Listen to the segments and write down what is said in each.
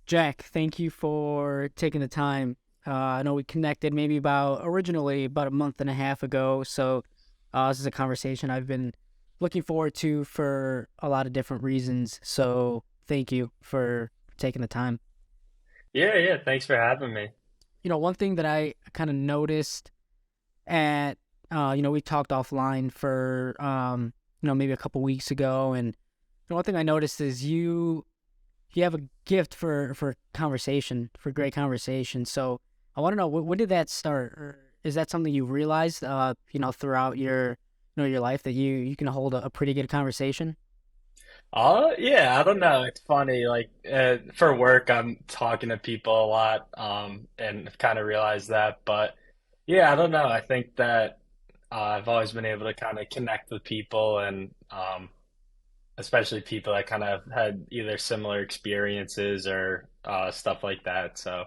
Jack, thank you for taking the time. I know we connected maybe originally about a month and a half ago. So this is a conversation I've been looking forward to for a lot of different reasons. So thank you for taking the time. Yeah, yeah. Thanks for having me. One thing that I kind of noticed at, we talked offline for, maybe a couple weeks ago. And one thing I noticed is you have a gift for conversation, for great conversation. So I want to know when did that start, or is that something you realized, throughout your life that you can hold a pretty good conversation? Yeah, I don't know. It's funny. For work, I'm talking to people a lot, and I've kind of realized that. But yeah, I don't know. I think that I've always been able to kind of connect with people, and especially people that kind of had either similar experiences or stuff like that. So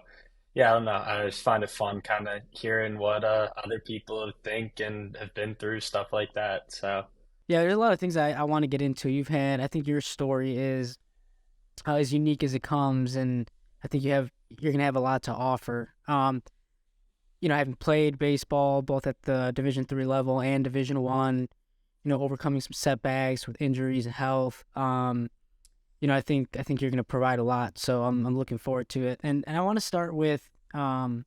yeah, I don't know. I just find it fun kind of hearing what other people think and have been through stuff like that. So. Yeah, there's a lot of things I want to get into. I think your story is as unique as it comes, and I think you're gonna have a lot to offer. Having played baseball both at the Division III level and Division I, overcoming some setbacks with injuries and health. I think you're going to provide a lot, so I'm looking forward to it. And I want to start with kind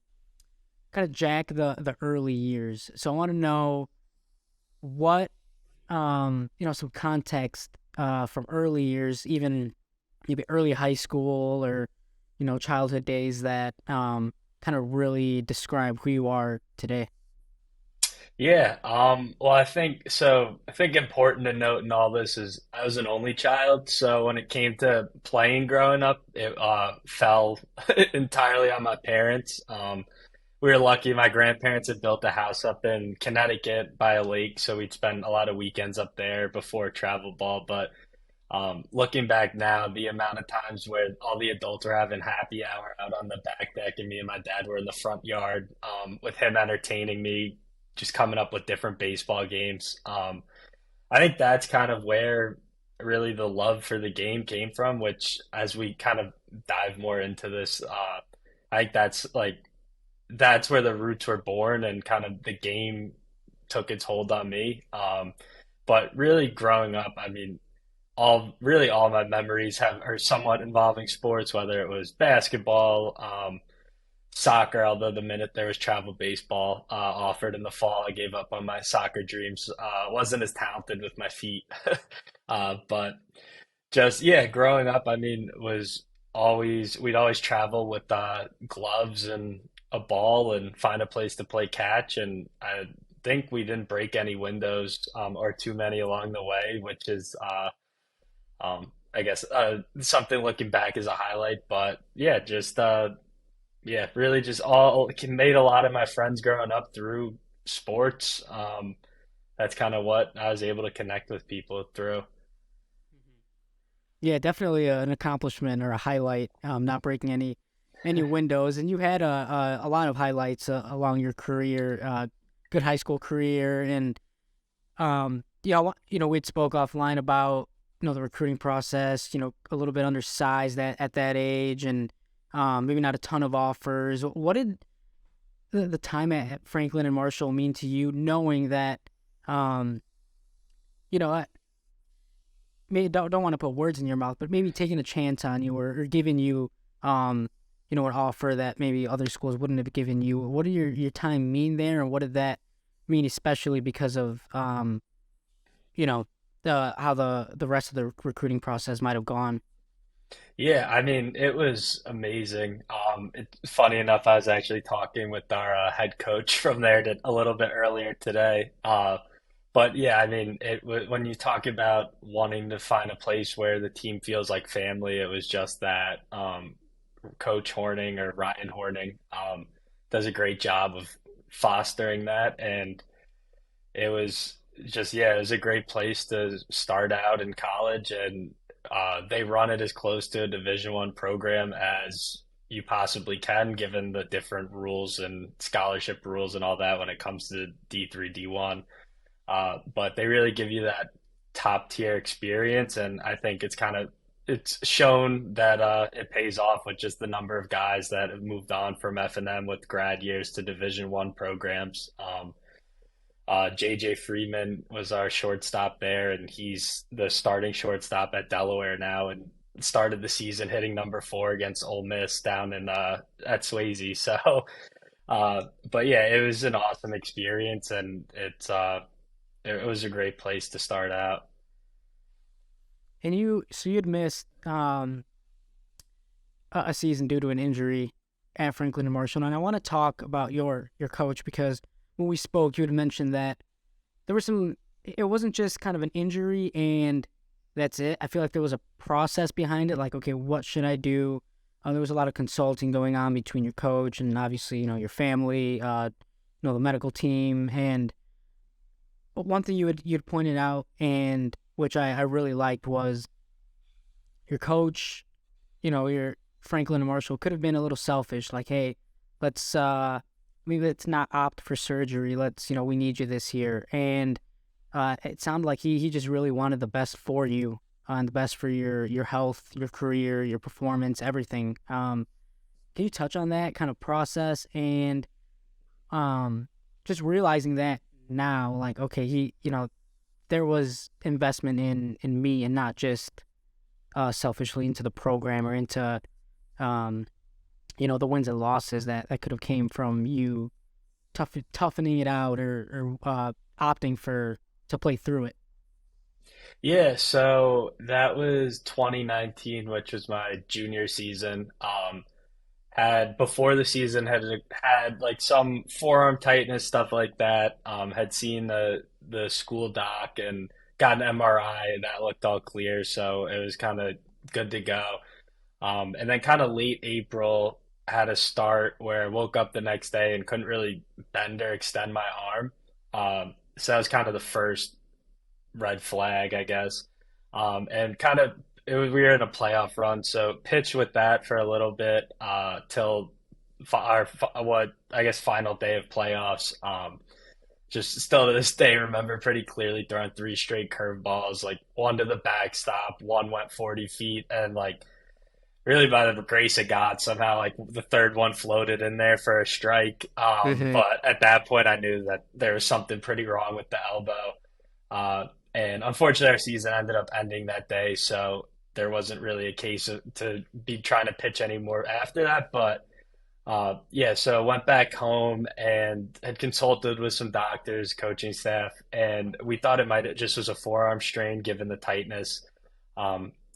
of Jack the early years. So I want to know what some context from early years, even maybe early high school or childhood days that kind of really describe who you are today. Yeah, well, I think so. I think important to note in all this is I was an only child, so when it came to playing growing up, it fell entirely on my parents. We were lucky; my grandparents had built a house up in Connecticut by a lake, so we'd spend a lot of weekends up there before travel ball. But looking back now, the amount of times where all the adults were having happy hour out on the back deck, and me and my dad were in the front yard, with him entertaining me, just coming up with different baseball games. I think that's kind of where really the love for the game came from, which as we kind of dive more into this, I think that's where the roots were born and kind of the game took its hold on me. But really growing up, I mean, all my memories have are somewhat involving sports, whether it was basketball, soccer, although the minute there was travel baseball offered in the fall, I gave up on my soccer dreams. Wasn't as talented with my feet. But just, yeah, growing up, I mean, we'd always travel with gloves and a ball and find a place to play catch. And I think we didn't break any windows or too many along the way, which is, I guess, something looking back is a highlight. But yeah, yeah, really just all made a lot of my friends growing up through sports. That's kind of what I was able to connect with people through. Yeah, definitely an accomplishment or a highlight. Not breaking any windows, and you had a lot of highlights along your career. Good high school career, and we'd spoke offline about the recruiting process. A little bit undersized at that age, and maybe not a ton of offers. What did the time at Franklin and Marshall mean to you, knowing that um, I maybe don't want to put words in your mouth, but maybe taking a chance on you or giving you an offer that maybe other schools wouldn't have given you. What did your time mean there, and what did that mean, especially because of you know, how the rest of the recruiting process might have gone? Yeah, I mean, it was amazing. Funny enough, I was actually talking with our head coach from there a little bit earlier today. But yeah, I mean, when you talk about wanting to find a place where the team feels like family, it was just that. Coach Horning or Ryan Horning does a great job of fostering that, and it was just yeah, it was a great place to start out in college, and they run it as close to a Division I program as you possibly can, given the different rules and scholarship rules and all that when it comes to D3, D1. But they really give you that top tier experience, and I think it's kind of it's shown that it pays off with just the number of guys that have moved on from F&M with grad years to Division I programs. JJ Freeman was our shortstop there, and he's the starting shortstop at Delaware now, and started the season hitting number 4 against Ole Miss down in at Swayze. So, but yeah, it was an awesome experience, and it was a great place to start out. And you'd missed a season due to an injury at Franklin and Marshall. And I want to talk about your coach because when we spoke, you had mentioned that there was some. It wasn't just kind of an injury and that's it. I feel like there was a process behind it. Like, okay, what should I do? There was a lot of consulting going on between your coach and obviously your family, the medical team. And one thing you'd pointed out and which I really liked was your coach, your Franklin and Marshall could have been a little selfish, like, hey, let's maybe let's not opt for surgery. Let's, we need you this year. And it sounded like he just really wanted the best for you and the best for your health, your career, your performance, everything. Can you touch on that kind of process and just realizing that now, like, okay, there was investment in me and not just selfishly into the program or into the wins and losses that could have came from you toughening it out or opting to play through it. Yeah, so that was 2019, which was my junior season. Had before the season had like some forearm tightness stuff like that. Had seen the school doc and got an MRI that looked all clear, so it was kind of good to go. And then kind of late April had a start where I woke up the next day and couldn't really bend or extend my arm. So that was kind of the first red flag, I guess. And kind of we were in a playoff run, so pitched with that for a little bit till what I guess final day of playoffs. Just still to this day remember pretty clearly throwing 3 straight curveballs, like one to the backstop, one went 40 feet, and like really by the grace of God, somehow like the third one floated in there for a strike. Mm-hmm. But at that point, I knew that there was something pretty wrong with the elbow. And unfortunately, our season ended up ending that day, so there wasn't really a case to be trying to pitch anymore after that. But yeah, so went back home and had consulted with some doctors, coaching staff, and we thought it might have just was a forearm strain given the tightness.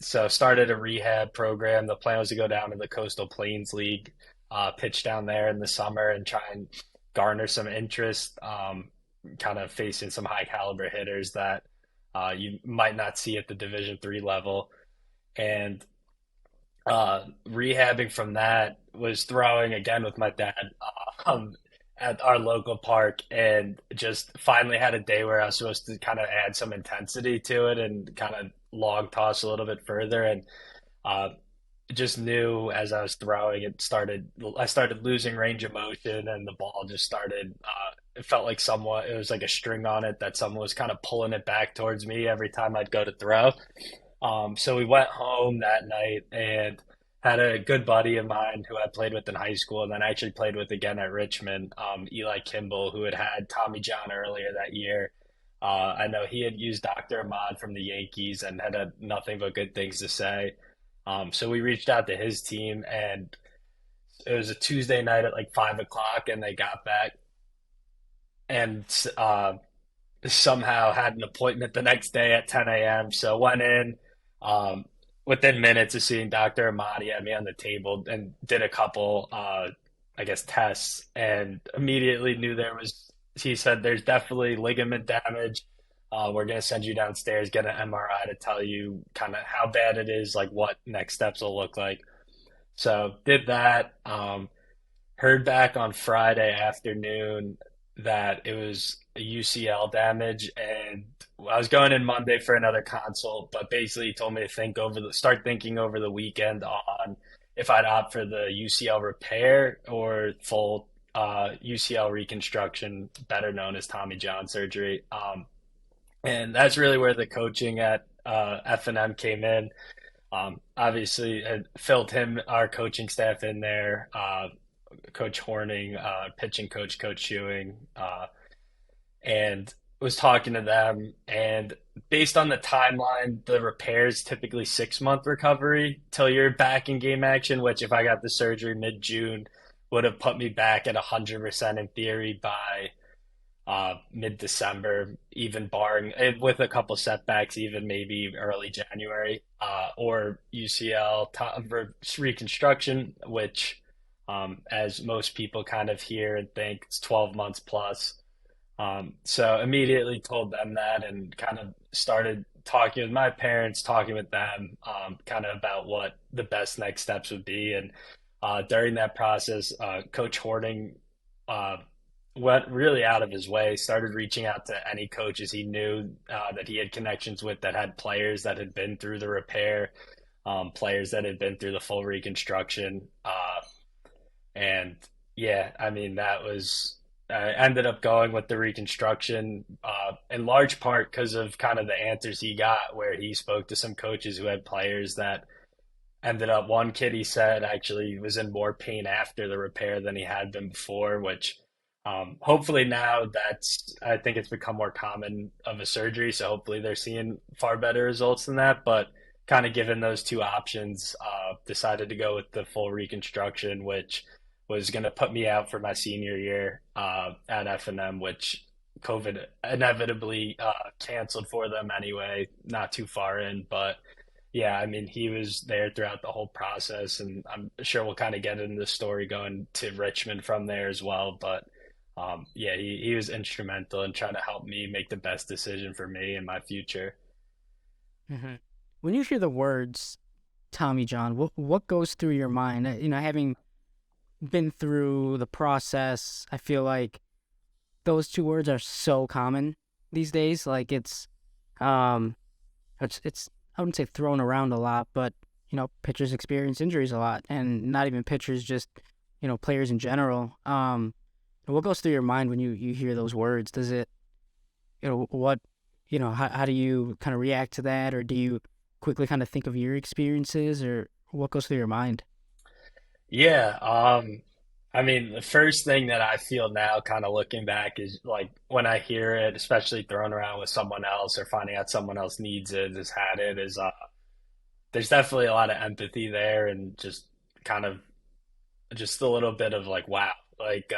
So started a rehab program. The plan was to go down to the Coastal Plains League, pitch down there in the summer and try and garner some interest, kind of facing some high caliber hitters that you might not see at the Division III level. And rehabbing from that was throwing again with my dad at our local park, and just finally had a day where I was supposed to kind of add some intensity to it and kind of long toss a little bit further, and uh, just knew as I was throwing, I started losing range of motion, and the ball just started. It felt like it was like a string on it that someone was kind of pulling it back towards me every time I'd go to throw. So we went home that night and had a good buddy of mine who I played with in high school and then actually played with again at Richmond, Eli Kimball, who had Tommy John earlier that year. I know he had used Dr. Ahmad from the Yankees and had nothing but good things to say. So we reached out to his team, and it was a Tuesday night at like 5 o'clock, and they got back and somehow had an appointment the next day at 10 a.m. So went in. Um, Within minutes of seeing Dr. Ahmad, had me on the table and did a couple, I guess, tests, and immediately knew he said, there's definitely ligament damage. We're going to send you downstairs, get an MRI to tell you kind of how bad it is, like what next steps will look like. So did that. Heard back on Friday afternoon that it was a UCL damage, and I was going in Monday for another consult, but basically he told me to start thinking over the weekend on if I'd opt for the UCL repair or full UCL reconstruction, better known as Tommy John surgery. And that's really where the coaching at F&M came in. Obviously, had filled him, our coaching staff in there, Coach Horning, pitching coach, Coach Ewing, and was talking to them. And based on the timeline, the repair is typically 6 month recovery till you're back in game action, which if I got the surgery mid-June, would have put me back at 100% in theory by mid-December, even barring with a couple setbacks, even maybe early January, or UCL reconstruction, which, as most people kind of hear and think, it's 12 months plus. So immediately told them that and kind of started talking with my parents, talking with them, kind of about what the best next steps would be. And during that process, Coach Horning uh, went really out of his way, started reaching out to any coaches he knew that he had connections with that had players that had been through the repair, players that had been through the full reconstruction. And yeah, I mean, that was, I ended up going with the reconstruction in large part because of kind of the answers he got, where he spoke to some coaches who had players that ended up, one kid he said actually was in more pain after the repair than he had been before, which hopefully now that's, I think it's become more common of a surgery. So hopefully they're seeing far better results than that. But kind of given those two options, decided to go with the full reconstruction, which was going to put me out for my senior year at F&M, which COVID inevitably canceled for them anyway, not too far in. But yeah, I mean, he was there throughout the whole process, and I'm sure we'll kind of get into the story going to Richmond from there as well. But yeah, he was instrumental in trying to help me make the best decision for me and my future. Hmm. When you hear the words Tommy John, what goes through your mind? Having been through the process, I feel like those two words are so common these days. Like um, it's I wouldn't say thrown around a lot, but pitchers experience injuries a lot, and not even pitchers, just players in general. What goes through your mind when you hear those words? Does it what how do you kind of react to that, or do you quickly kind of think of your experiences, or what goes through your mind? Yeah, I mean, the first thing that I feel now, kind of looking back, is like when I hear it, especially thrown around with someone else or finding out someone else needs it, has had it, is there's definitely a lot of empathy there and just kind of just a little bit of like, wow, like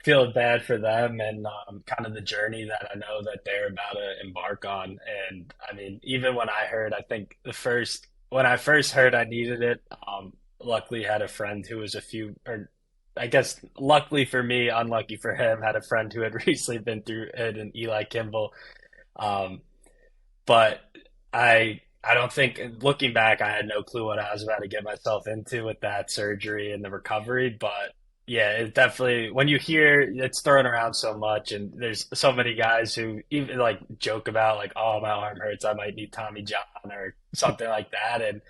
feeling bad for them and kind of the journey that I know that they're about to embark on. And I mean, even when I heard, I think when I first heard I needed it, luckily had a friend who was or I guess luckily for me, unlucky for him, had a friend who had recently been through it, and Eli Kimball. Um, but I don't think, looking back, I had no clue what I was about to get myself into with that surgery and the recovery. But yeah, it definitely, when you hear it's thrown around so much, and there's so many guys who even like joke about like, oh, my arm hurts, I might need Tommy John or something like that. And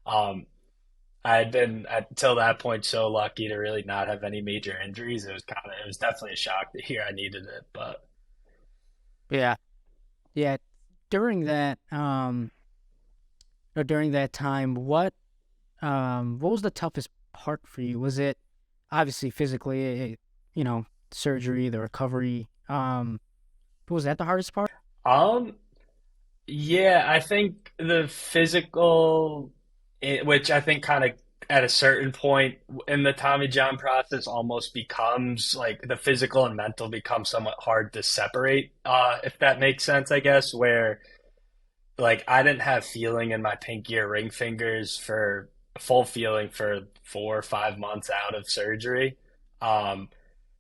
um, I had been until that point so lucky to really not have any major injuries. It was definitely a shock to hear I needed it, but. Yeah, yeah. During that during that time, what was the toughest part for you? Was it obviously physically, surgery, the recovery? Was that the hardest part? Um, Yeah, I think the physical, which I think kind of at a certain point in the Tommy John process almost becomes like the physical and mental become somewhat hard to separate, if that makes sense, I guess, where like I didn't have feeling in my pinky or ring fingers for full feeling for 4 or 5 months out of surgery. Um,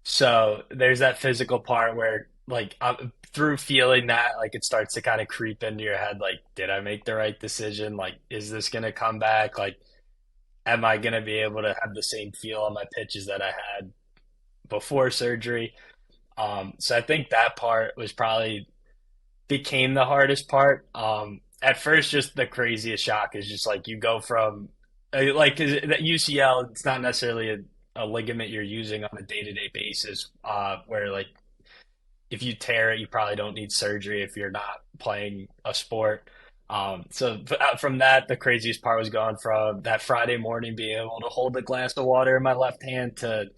so there's that physical part where, like, through feeling that, like, it starts to kind of creep into your head, like, did I make the right decision? Like, is this gonna come back? Like, am I gonna be able to have the same feel on my pitches that I had before surgery? So I think that part was probably became the hardest part. At first, just the craziest shock is just like you go from like 'cause that UCL, it's not necessarily a ligament you're using on a day-to-day basis. Where like if you tear it, you probably don't need surgery if you're not playing a sport. From that, the craziest part was going from that Friday morning being able to hold a glass of water in my left hand to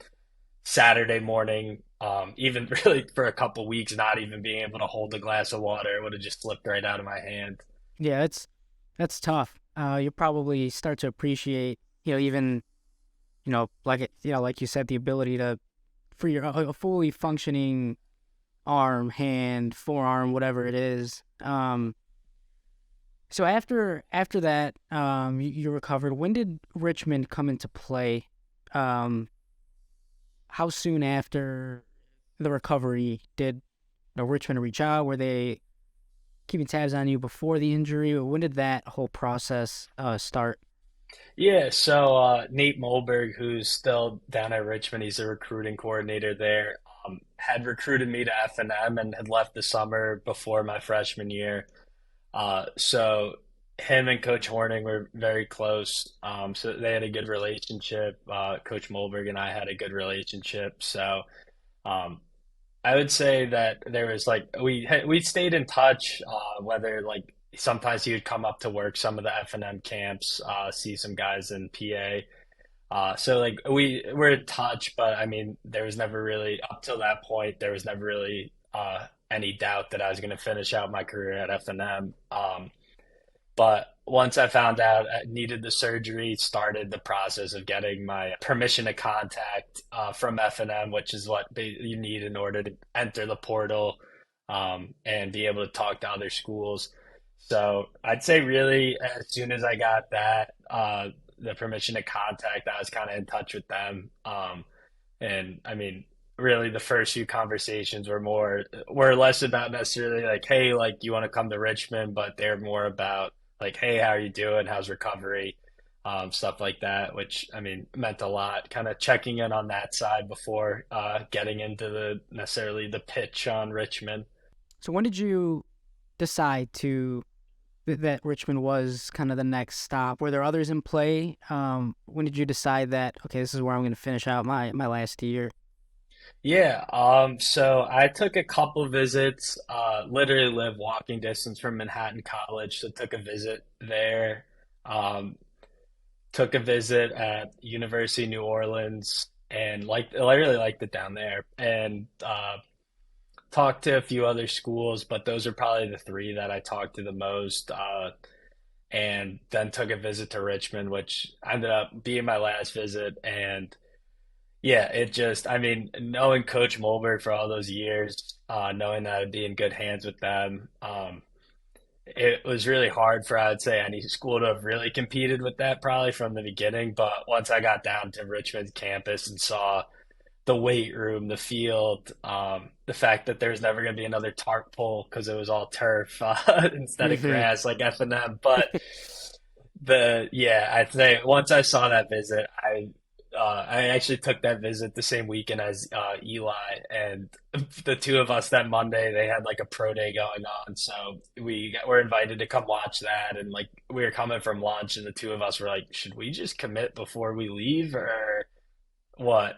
Saturday morning, even really for a couple weeks, not even being able to hold a glass of water. It would have just slipped right out of my hand. Yeah, that's tough. You probably start to appreciate, even like like you said, the ability to for your a fully functioning arm, hand, forearm, whatever it is. So after that, you recovered. When did Richmond come into play? Um, how soon after the recovery did Richmond reach out? Were they keeping tabs on you before the injury? When did that whole process start? Yeah, so Nate Molberg, who's still down at Richmond, he's a recruiting coordinator there, had recruited me to F&M and had left the summer before my freshman year. So him and Coach Horning were very close. So they had a good relationship. Coach Molberg and I had a good relationship. So um, I would say that there was like we stayed in touch. Whether like sometimes he would come up to work some of the F&M camps, see some guys in PA. So like we were in touch, but I mean there was never really up till that point there was never really any doubt that I was going to finish out my career at F&M. But once I found out I needed the surgery, started the process of getting my permission to contact from F&M, which is what you need in order to enter the portal and be able to talk to other schools. So I'd say really as soon as I got that, the permission to contact, I was kind of in touch with them. And I mean, really the first few conversations were less about necessarily like, hey, like you want to come to Richmond, but they're more about like, hey, how are you doing? How's recovery? Stuff like that, which I mean meant a lot. Kind of checking in on that side before getting into the necessarily the pitch on Richmond. So when did you decide that Richmond was kind of the next stop? Were there others in play? When did you decide that okay, this is where I'm going to finish out my last year? Yeah, so I took a couple visits, literally live walking distance from Manhattan College, so took a visit there. Um, Took a visit at University of New Orleans and I really liked it down there. And talked to a few other schools, but those are probably the three that I talked to the most. And then took a visit to Richmond, which ended up being my last visit. And yeah, I mean, knowing Coach Mulberg for all those years, knowing that I'd be in good hands with them, it was really hard for, I would say, any school to have really competed with that probably from the beginning. But once I got down to Richmond's campus and saw the weight room, the field, the fact that there's never going to be another tarp pull because it was all turf instead of Hmm. grass like F&M. But I'd say once I saw that visit, I actually took that visit the same weekend as Eli, and the two of us that Monday they had like a pro day going on, so were invited to come watch that, and like we were coming from lunch, and the two of us were like, should we just commit before we leave or what?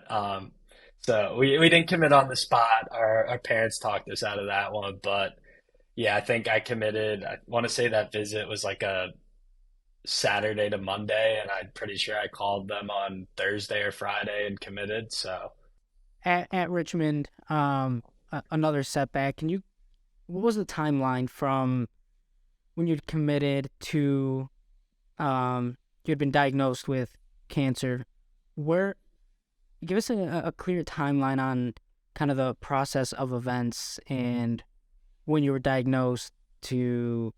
So we didn't commit on the spot. Our parents talked us out of that one, but yeah, I think I committed. I want to say that visit was like a Saturday to Monday, and I'm pretty sure I called them on Thursday or Friday and committed. So At Richmond, another setback. What was the timeline from when you'd committed to you had been diagnosed with cancer? Where Give us a clear timeline on kind of the process of events and when you were diagnosed to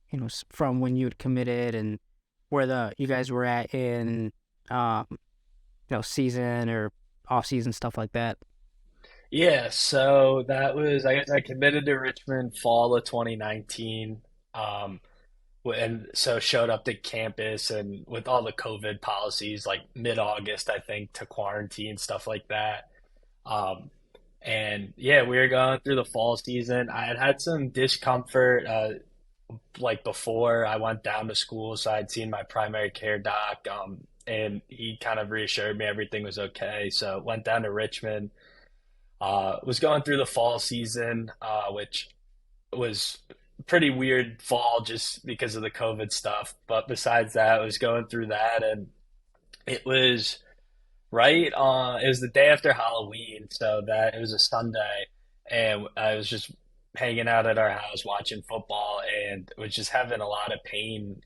from when you had committed and where the you guys were at in um season or off season stuff like that. yeah, so that was I guess I committed to Richmond fall of 2019. Um, and so showed up to campus and with all the COVID policies like mid-August, I think, to quarantine stuff like that. Um, and yeah, we were going through the fall season. I had had some discomfort like before I went down to school, so I'd seen my primary care doc, and he kind of reassured me everything was okay. So went down to Richmond, was going through the fall season, which was pretty weird fall just because of the COVID stuff. But besides that, I was going through that, and it was right on. It was the day after Halloween, so that it was a Sunday, and I was just hanging out at our house watching football, and was just having a lot of pain,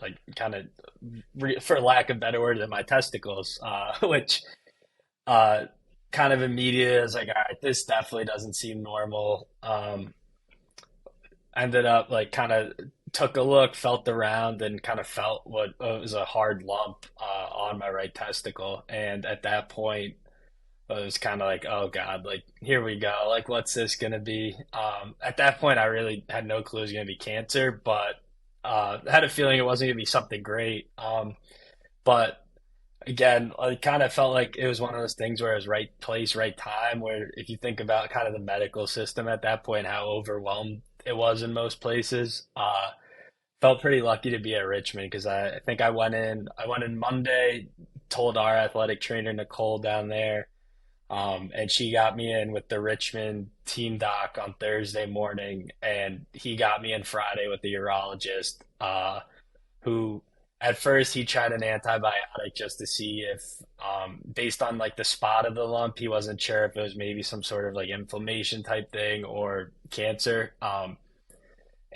like kind of, for lack of better word, in my testicles, which uh, kind of immediately I was like, all right, this definitely doesn't seem normal. Ended up like kind of took a look, felt around, and kind of felt what was a hard lump on my right testicle. And at that point, it was kind of like, oh God, like here we go. Like, what's this gonna be? At that point, I really had no clue it was gonna be cancer, but I had a feeling it wasn't gonna be something great. But again, I kind of felt like it was one of those things where it was right place, right time. Where if you think about kind of the medical system at that point, how overwhelmed it was in most places, felt pretty lucky to be at Richmond because I think I went in Monday, told our athletic trainer Nicole down there, and she got me in with the Richmond team doc on Thursday morning, and he got me in Friday with the urologist, who at first he tried an antibiotic just to see if, based on like the spot of the lump, he wasn't sure if it was maybe some sort of like inflammation type thing or cancer.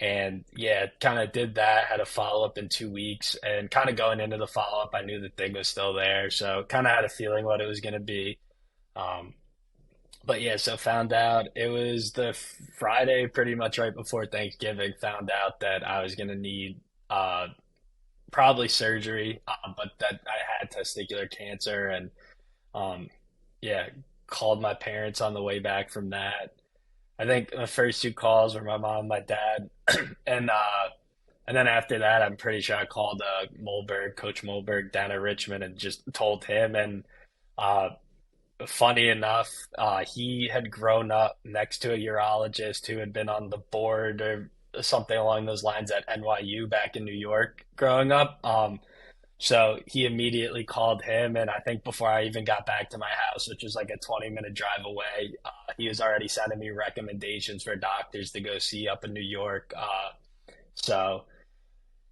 And yeah, kind of did that, had a follow up in 2 weeks, and kind of going into the follow up, I knew the thing was still there. So kind of had a feeling what it was going to be. Um, but yeah, so found out it was the Friday, pretty much right before Thanksgiving, found out that I was going to need probably surgery, but that I had testicular cancer. And um, yeah, called my parents on the way back from that. I think the first two calls were my mom and my dad, and and then after that, I'm pretty sure I called Mulberg, Coach Mulberg down at Richmond, and just told him. And uh, funny enough, he had grown up next to a urologist who had been on the board or something along those lines at NYU back in New York growing up. So he immediately called him, and I think before I even got back to my house, which was like a 20-minute drive away, he was already sending me recommendations for doctors to go see up in New York. So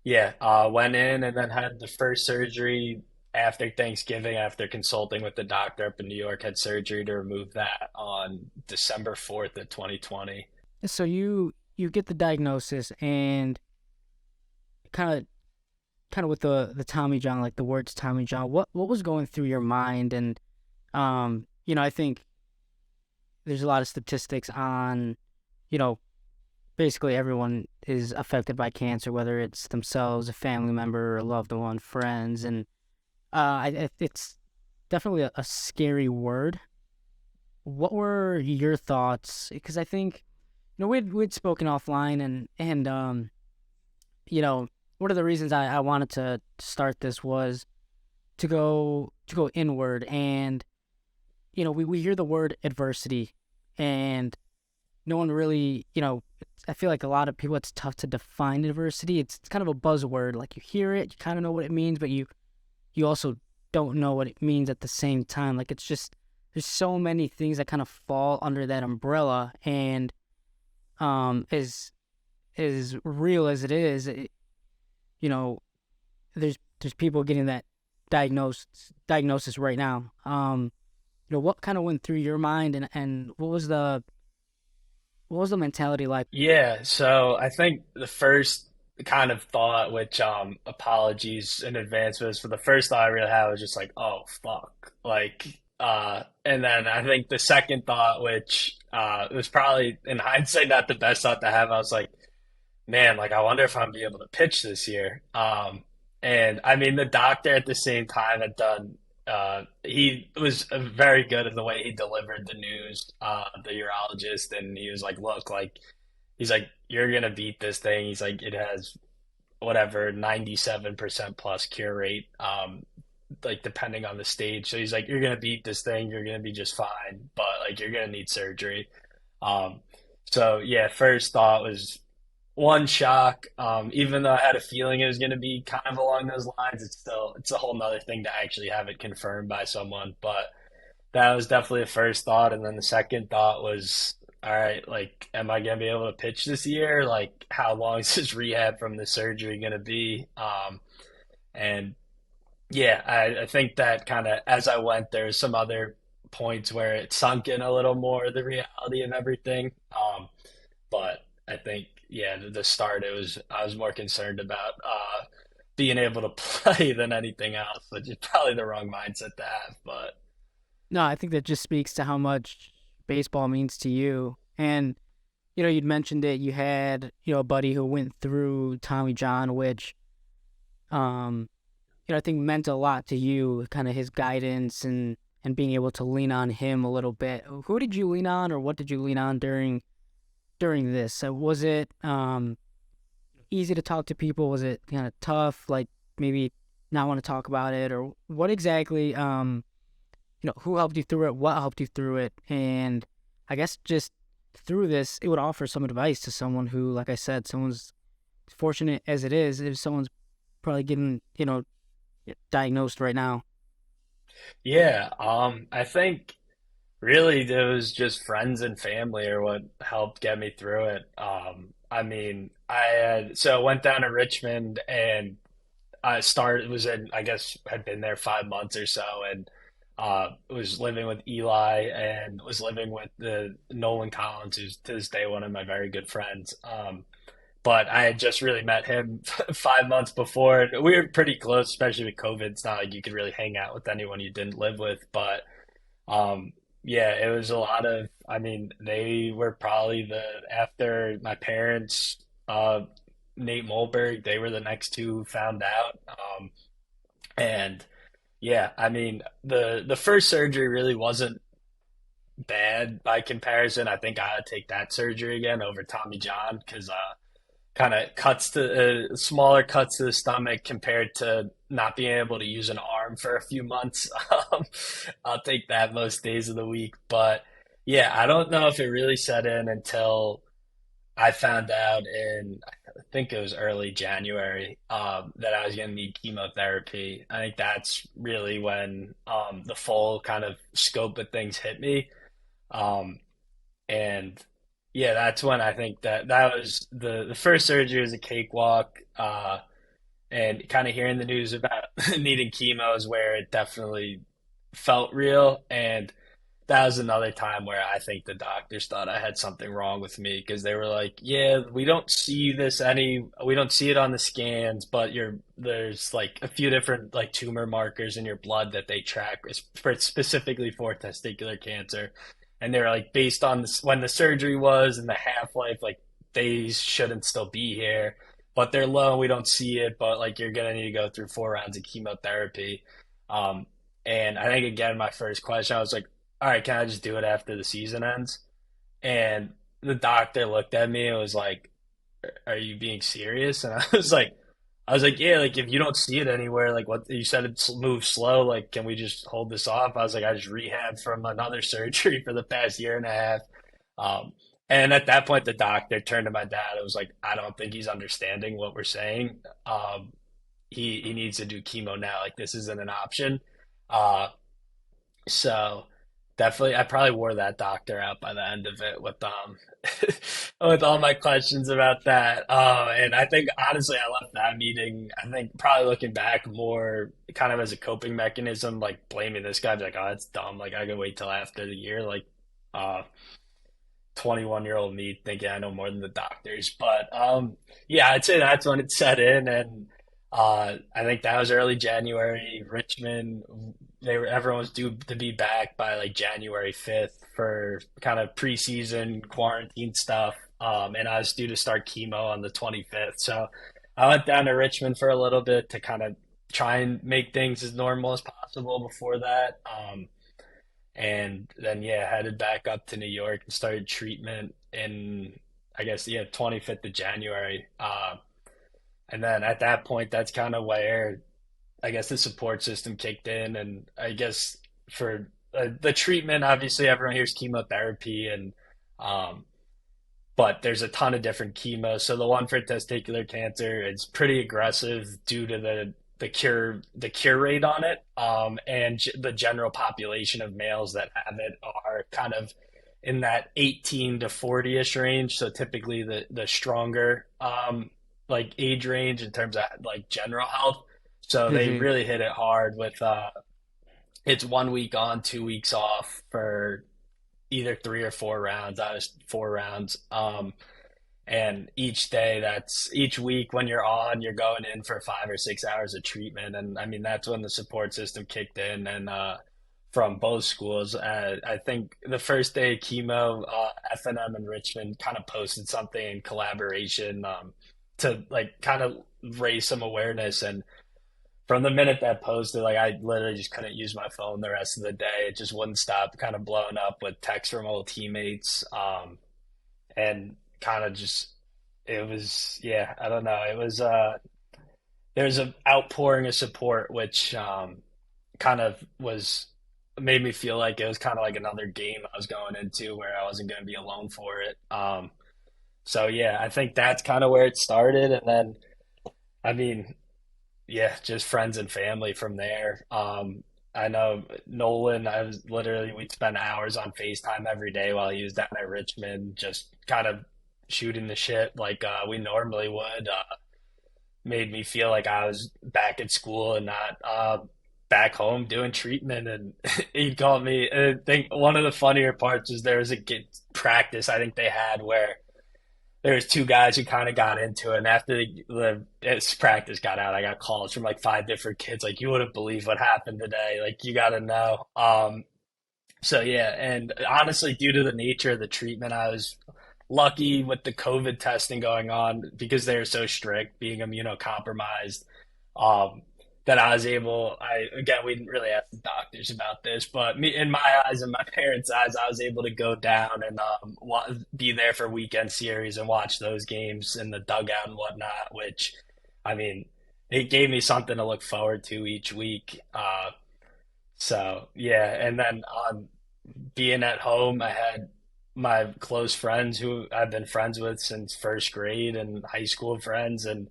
yeah, went in and then had the first surgery after Thanksgiving, after consulting with the doctor up in New York, had surgery to remove that on December 4th of 2020. So you get the diagnosis and kind of with the Tommy John, like the words Tommy John. What was going through your mind? And I think there's a lot of statistics on, you know, basically everyone is affected by cancer, whether it's themselves, a family member, a loved one, friends, and it's definitely a scary word. What were your thoughts? Because I think we'd spoken offline, and you know one of the reasons I wanted to start this was to go inward. And we hear the word adversity, and no one really, I feel like a lot of people, it's tough to define adversity. It's kind of a buzzword. Like, you hear it, you kind of know what it means, but you also don't know what it means at the same time. Like, it's just, there's so many things that kind of fall under that umbrella. And as real as it is, you know, there's people getting that diagnosis right now. What kind of went through your mind, and what was the mentality like? Yeah, so I think the first kind of thought, which apologies in advance, was for the first thought I really had was just like, oh fuck. Like and then I think the second thought, which was probably in hindsight not the best thought to have, I was like, man, like I wonder if I'm be able to pitch this year. And I mean the doctor at the same time had done he was very good in the way he delivered the news, the urologist, and he was like, look, like he's like, you're gonna beat this thing. He's like, it has whatever 97% plus cure rate, like depending on the stage. So he's like, you're gonna beat this thing, you're gonna be just fine, but like you're gonna need surgery. Um, so yeah, first thought was one shock. Even though I had a feeling it was going to be kind of along those lines, it's a whole nother thing to actually have it confirmed by someone. But that was definitely the first thought, and then the second thought was all right, like, am I gonna be able to pitch this year? Like, how long is this rehab from the surgery gonna be? And yeah, I think that kind of as I went, there's some other points where it sunk in a little more the reality of everything. But I think yeah, the start it was I was more concerned about being able to play than anything else, which is probably the wrong mindset to have. But No, I think that just speaks to how much baseball means to you. And you'd mentioned that you had a buddy who went through Tommy John, which um, I think meant a lot to you, kind of his guidance and being able to lean on him a little bit. Who did you lean on, or what did you lean on during this? Was it easy to talk to people? Was it kind of tough, like maybe not want to talk about it, or what exactly? Who helped you through it? What helped you through it? And I guess just through this, it would offer some advice to someone who, like I said, someone's fortunate as it is, if someone's probably getting diagnosed right now. yeah, I think really it was just friends and family are what helped get me through it. I mean, I went down to Richmond and I started was in I guess had been there 5 months or so and was living with Eli and was living with the Nolan Collins, who's to this day one of my very good friends. But I had just really met him 5 months before. We were pretty close, especially with COVID. It's not like you could really hang out with anyone you didn't live with, but yeah, it was a lot of. I mean, they were probably the after my parents, Nate Molberg, they were the next two who found out. And yeah, I mean, the first surgery really wasn't bad by comparison. I think I would take that surgery again over Tommy John because kind of cuts to smaller cuts to the stomach compared to not being able to use an arm for a few months. Um, I'll take that most days of the week. But yeah, I don't know if it really set in until I found out in, I think it was early January, that I was going to need chemotherapy. I think that's really when the full kind of scope of things hit me. Um, and yeah, that's when I think that was the first surgery was a cakewalk. And kind of hearing the news about needing chemo is where it definitely felt real. And that was another time where I think the doctors thought I had something wrong with me because they were like, "Yeah, we don't see it on the scans, but there's like a few different like tumor markers in your blood that they track specifically for testicular cancer." And they're like, based on when the surgery was and the half life, like they shouldn't still be here, but they're low. We don't see it, but like you're gonna need to go through 4 rounds of chemotherapy. Um, and I think again, my first question, I was like, all right, can I just do it after the season ends? And the doctor looked at me and was like, are you being serious? And I was like, yeah, like if you don't see it anywhere, like what you said, it moves slow. Like, can we just hold this off? I was like, I just rehabbed from another surgery for the past year and a half. Um, and at that point, the doctor turned to my dad. It was like, I don't think he's understanding what we're saying. He needs to do chemo now. Like this isn't an option. Uh, so definitely, I probably wore that doctor out by the end of it with with all my questions about that. And I think honestly, I left that meeting. I think probably looking back more kind of as a coping mechanism, like blaming this guy, be like, oh, it's dumb. Like I can wait till after the year. Like 21-year-old me thinking I know more than the doctors. But yeah, I'd say that's when it set in, and I think that was early January. Richmond, everyone was due to be back by like January 5th for kind of preseason quarantine stuff. And I was due to start chemo on the 25th. So I went down to Richmond for a little bit to kind of try and make things as normal as possible before that. And then yeah, headed back up to New York and started treatment in I guess yeah 25th of January. And then at that point, that's kind of where I guess the support system kicked in, and I guess for the treatment, obviously everyone hears chemotherapy, and um, but there's a ton of different chemo. So the one for testicular cancer is pretty aggressive due to the cure rate on it, and the general population of males that have it are kind of in that 18 to 40-ish range. So typically the stronger like age range in terms of like general health. So they Hmm. really hit it hard with it's 1 week on, 2 weeks off for either 3 or 4 rounds. I was 4 rounds. And each day, that's each week when you're on, you're going in for 5 or 6 hours of treatment. And I mean, that's when the support system kicked in. And from both schools, I think the first day of chemo, FNM in Richmond kind of posted something in collaboration to like kind of raise some awareness. And from the minute that posted, like I literally just couldn't use my phone the rest of the day. It just wouldn't stop kind of blowing up with texts from old teammates. And kind of just it was yeah, I don't know. It was there's an outpouring of support which kind of was made me feel like it was kind of like another game I was going into where I wasn't going to be alone for it. So yeah, I think that's kind of where it started, and then I mean, yeah, just friends and family from there. I know Nolan, I was literally, we'd spend hours on FaceTime every day while he was down at Richmond, just kind of shooting the shit like we normally would. Made me feel like I was back at school and not back home doing treatment. And he called me. I think one of the funnier parts is there was a practice I think they had where there was two guys who kind of got into it, and after this practice got out, I got calls from like five different kids, like you wouldn't believe what happened today. Like you got to know. So yeah, and honestly, due to the nature of the treatment, I was lucky with the COVID testing going on because they were so strict, being immunocompromised. Um, that I was able. I again, we didn't really ask the doctors about this, but me, in my eyes and my parents' eyes, I was able to go down and be there for weekend series and watch those games in the dugout and whatnot. Which, I mean, it gave me something to look forward to each week. So yeah, and then being at home, I had my close friends who I've been friends with since first grade and high school friends, and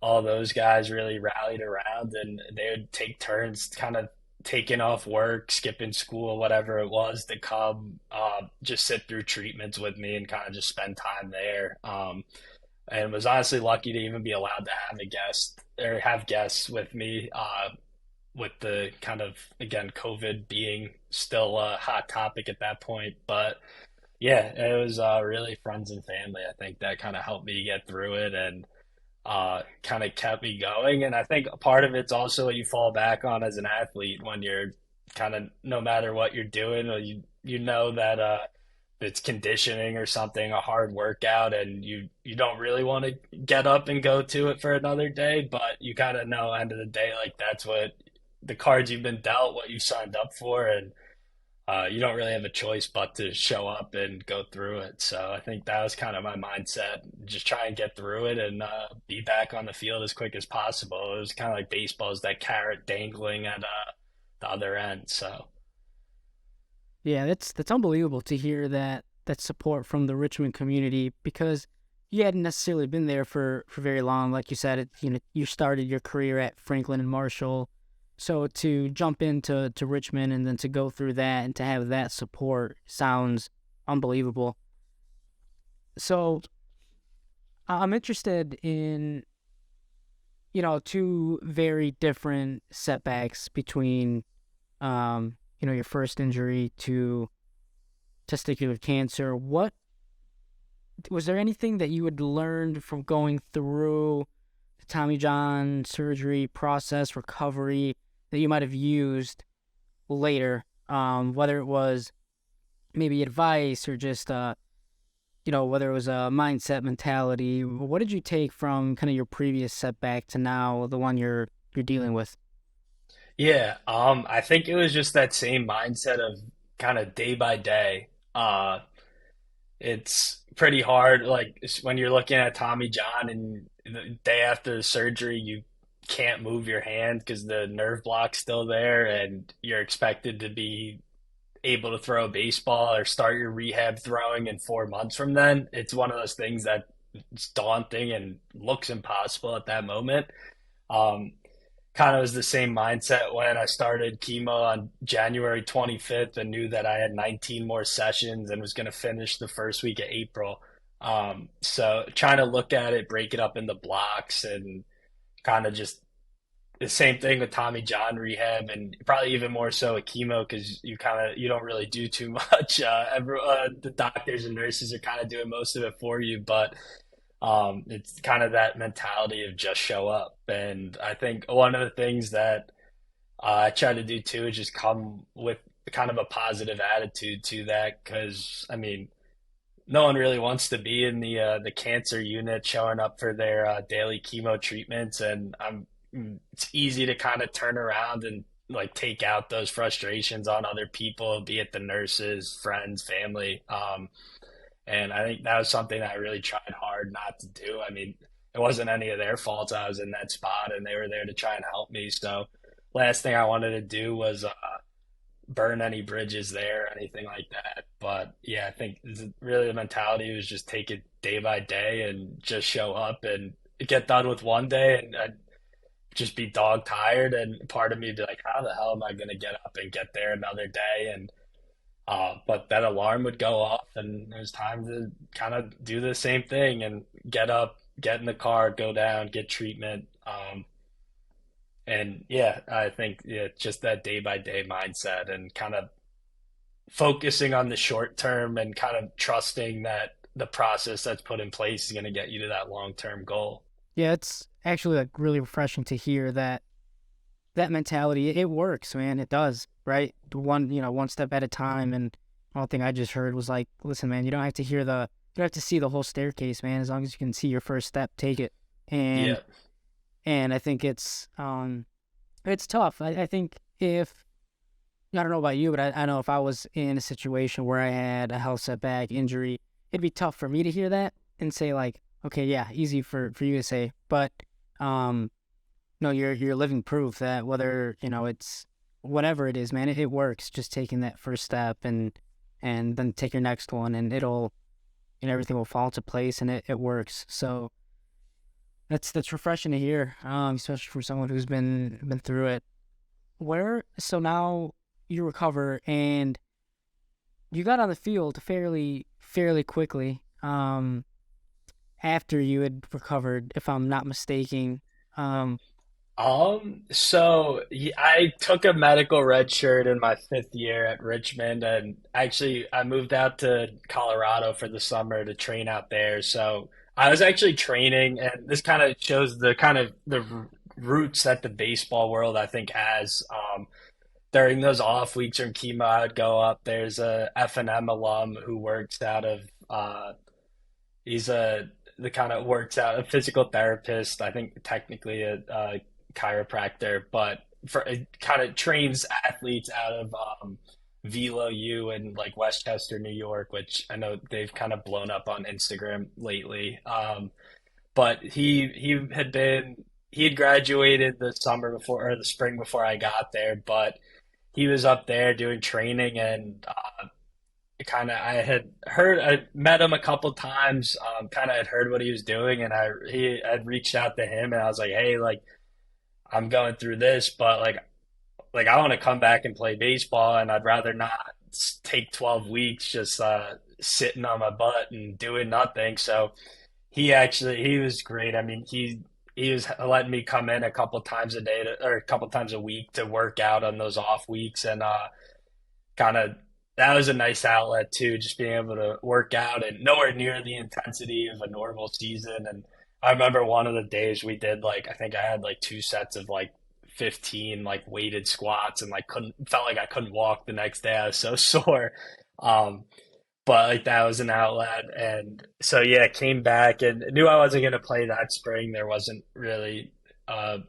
all those guys really rallied around, and they would take turns kind of taking off work, skipping school, whatever it was to come just sit through treatments with me and kind of just spend time there. And was honestly lucky to even be allowed to have a guest or have guests with me with the kind of, again, COVID being still a hot topic at that point. But yeah, it was really friends and family. I think that kind of helped me get through it and kind of kept me going. And I think a part of it's also what you fall back on as an athlete when you're kind of no matter what you're doing, or you know that it's conditioning or something, a hard workout, and you don't really want to get up and go to it for another day, but you kind of know end of the day like that's what the cards you've been dealt, what you signed up for, and you don't really have a choice but to show up and go through it. So I think that was kind of my mindset, just try and get through it and be back on the field as quick as possible. It was kind of like baseball's that carrot dangling at the other end. So Yeah, that's unbelievable to hear that support from the Richmond community because you hadn't necessarily been there for very long. Like you said, you started your career at Franklin and Marshall, so to jump into Richmond and then to go through that and to have that support sounds unbelievable. So I'm interested in two very different setbacks between your first injury to testicular cancer. What was there anything that you had learned from going through the Tommy John surgery process, recovery, that you might have used later? Whether it was maybe advice or just whether it was a mindset mentality. What did you take from kind of your previous setback to now the one you're dealing with? yeah, I think it was just that same mindset of kind of day by day. It's pretty hard, like when you're looking at Tommy John and the day after the surgery, you can't move your hand because the nerve block's still there, and you're expected to be able to throw a baseball or start your rehab throwing in 4 months from then. It's one of those things that it's daunting and looks impossible at that moment. Um, kind of was the same mindset when I started chemo on January 25th and knew that I had 19 more sessions and was going to finish the first week of April. So trying to look at it, break it up into blocks, and kind of just the same thing with Tommy John rehab, and probably even more so with chemo because you don't really do too much. The doctors and nurses are kind of doing most of it for you, but it's kind of that mentality of just show up. And I think one of the things that I try to do too is just come with kind of a positive attitude to that, because I mean, no one really wants to be in the cancer unit showing up for their daily chemo treatments, and it's easy to kind of turn around and like take out those frustrations on other people, be it the nurses, friends, family. And I think that was something that I really tried hard not to do. I mean, it wasn't any of their fault. I was in that spot and they were there to try and help me. So last thing I wanted to do was burn any bridges there or anything like that. But yeah, I think really the mentality was just take it day by day and just show up and get done with one day, and I'd just be dog tired. And part of me would be like, how the hell am I going to get up and get there another day? And but that alarm would go off, and there's time to kind of do the same thing and get up, get in the car, go down, get treatment. And yeah, I think yeah, just that day by day mindset and kind of focusing on the short term and kind of trusting that the process that's put in place is going to get you to that long term goal. Yeah, it's actually like really refreshing to hear that mentality. It works, man. It does, right? One step at a time. And one thing I just heard was like, listen, man, you don't have to see the whole staircase, man. As long as you can see your first step, take it. And Yeah. I think it's tough. I think if I don't know about you, but I know if I was in a situation where I had a health setback injury, it'd be tough for me to hear that and say like, okay, yeah, easy for you to say, but um, no, you're living proof that whether it's whatever it is, man, it works. Just taking that first step and then take your next one, and everything will fall into place, and it works. So that's refreshing to hear, especially from someone who's been through it. Where so now you recover and you got on the field fairly quickly. After you had recovered, if I'm not mistaken. Um, I took a medical red shirt in my fifth year at Richmond, and actually I moved out to Colorado for the summer to train out there. So I was actually training, and this kind of shows the kind of roots that the baseball world I think has. During those off weeks from chemo, I would go up. There's a F&M alum who works out of he's the kind of works out a physical therapist. I think technically a chiropractor, but for it kind of trains athletes out of Velo U in like Westchester, New York, which I know they've kind of blown up on Instagram lately. But he had graduated the summer before or the spring before I got there, but he was up there doing training, and kind of I met him a couple times, kind of had heard what he was doing, and he had reached out to him, and I was like, hey, like I'm going through this, but like I want to come back and play baseball, and I'd rather not take 12 weeks just sitting on my butt and doing nothing. So he was great. I mean, he was letting me come in a couple times a day or a couple times a week to work out on those off weeks, and kind of that was a nice outlet too, just being able to work out and nowhere near the intensity of a normal season. And I remember one of the days we did like I think I had like two sets of like 15 like weighted squats, and like couldn't felt like I couldn't walk the next day. I was so sore. Um, but like that was an outlet, and so yeah, came back and knew I wasn't going to play that spring. There wasn't really I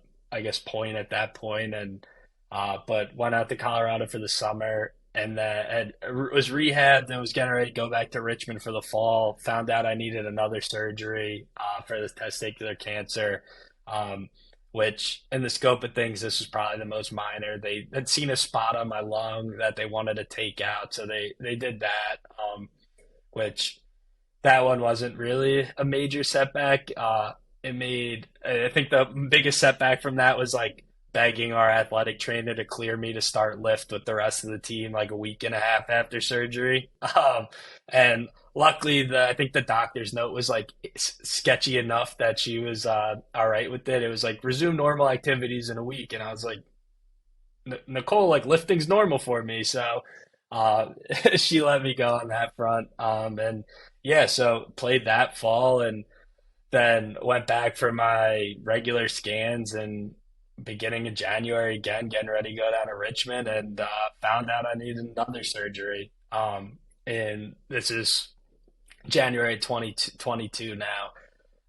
guess point at that point, and but went out to Colorado for the summer, and then was rehabbed and was getting ready to go back to Richmond for the fall. Found out I needed another surgery for the testicular cancer, um, which in the scope of things, this was probably the most minor. They had seen a spot on my lung that they wanted to take out, so they did that, which that one wasn't really a major setback. I think the biggest setback from that was like begging our athletic trainer to clear me to start lift with the rest of the team like a week and a half after surgery. And luckily, I think the doctor's note was like sketchy enough that she was all right with it. It was like resume normal activities in a week, and I was like, Nicole, like lifting's normal for me, so uh, she let me go on that front. And yeah, so played that fall, and then went back for my regular scans and beginning of January again, getting ready to go down to Richmond and found out I needed another surgery. And this is January 2022 now.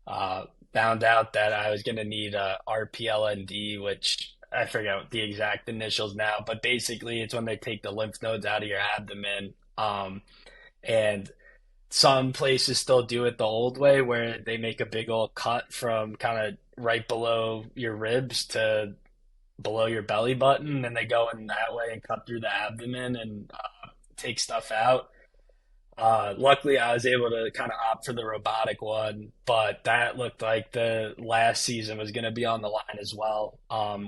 Uh, Found out that I was going to need a RPLND, which I forget what the exact initials now, but basically it's when they take the lymph nodes out of your abdomen. And some places still do it the old way where they make a big old cut from kind of right below your ribs to below your belly button, and they go in that way and cut through the abdomen and take stuff out. Luckily, I was able to kind of opt for the robotic one, but that looked like the last season was going to be on the line as well,